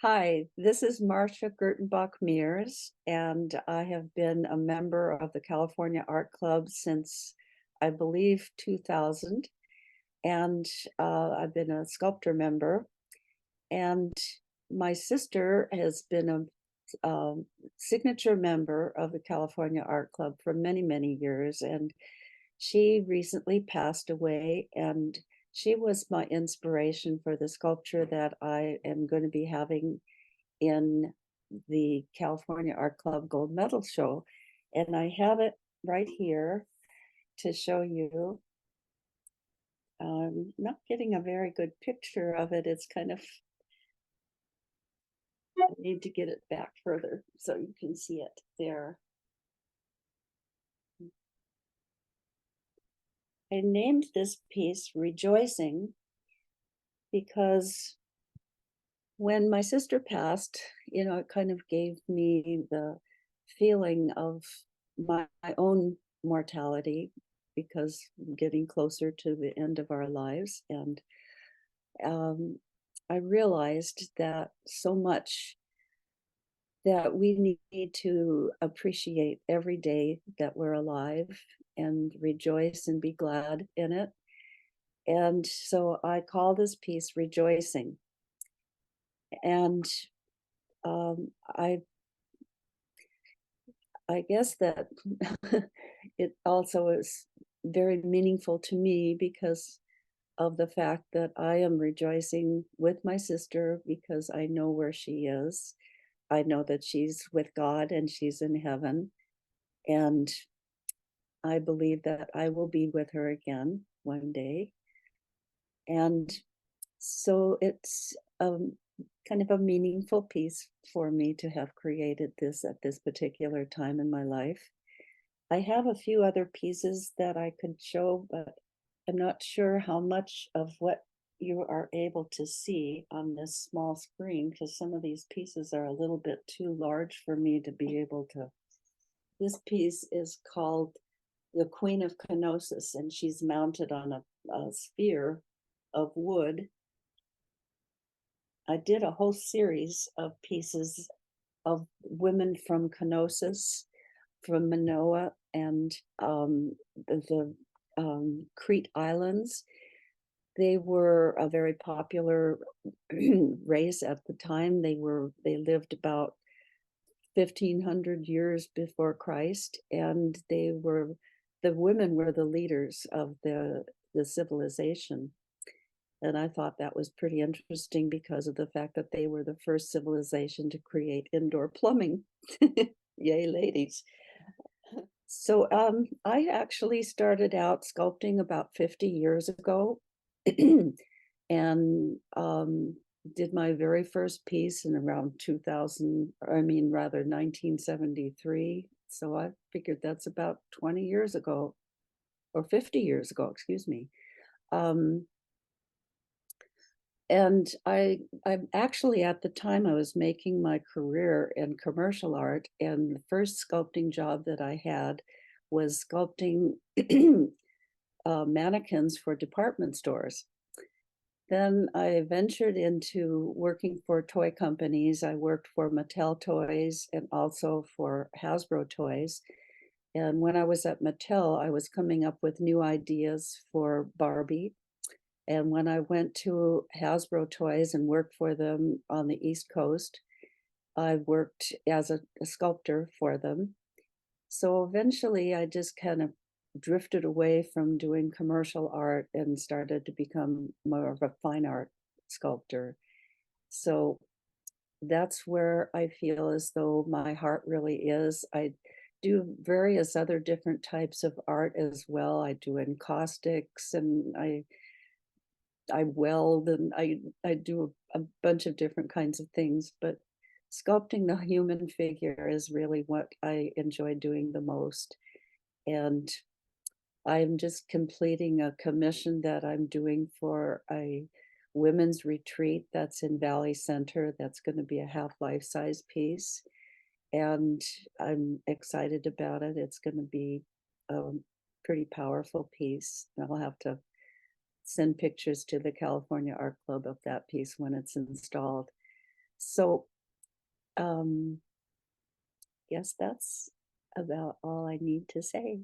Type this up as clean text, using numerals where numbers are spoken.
Hi, this is Marsha Meers, and I have been a member of the California Art Club since, I believe, 2000. And I've been a sculptor member. And my sister has been a signature member of the California Art Club for many, many years. And she recently passed away, and she was my inspiration for the sculpture that I am going to be having in the California Art Club Gold Medal Show. And I have it right here to show you. I'm not getting a very good picture of it. It's kind of, I need to get it back further so you can see it there. I named this piece Rejoicing because when my sister passed, it kind of gave me the feeling of my own mortality because I'm getting closer to the end of our lives. And I realized that so much that we need to appreciate every day that we're alive and rejoice and be glad in it. And so I call this piece Rejoicing. And um, I I guess that it also is very meaningful to me because of the fact that I am rejoicing with my sister because I know where she is. I know that she's with God and she's in heaven. And I believe that I will be with her again one day. And so it's kind of a meaningful piece for me to have created this at this particular time in my life. I have a few other pieces that I could show, but I'm not sure how much of what you are able to see on this small screen because some of these pieces are a little bit too large for me to be able to. This piece is called the Queen of Kenosis, and she's mounted on a sphere of wood. I did a whole series of pieces of women from Kenosis, from Manoa, and the Crete Islands. They were a very popular race at the time. They lived about 1500 years before Christ, and the women were the leaders of the civilization. And I thought that was pretty interesting because of the fact that they were the first civilization to create indoor plumbing. Yay, ladies. So I actually started out sculpting about 50 years ago and did my very first piece in around 2000, I mean, rather 1973. So I figured that's about 20 years ago or 50 years ago, excuse me. And I actually, at the time, I was making my career in commercial art, and the first sculpting job that I had was sculpting mannequins for department stores. Then I ventured into working for toy companies. I worked for Mattel Toys and also for Hasbro Toys. And when I was at Mattel, I was coming up with new ideas for Barbie. And when I went to Hasbro Toys and worked for them on the East Coast, I worked as a sculptor for them. So eventually I just kind of drifted away from doing commercial art and started to become more of a fine art sculptor. So that's where I feel as though my heart really is. I do various other different types of art as well. I do encaustics, and I weld, and I do a bunch of different kinds of things, but sculpting the human figure is really what I enjoy doing the most. And I'm just completing a commission that I'm doing for a women's retreat that's in Valley Center. That's going to be a half life-size piece. And I'm excited about it. It's going to be a pretty powerful piece. I'll have to send pictures to the California Art Club of that piece when it's installed. So, guess that's about all I need to say.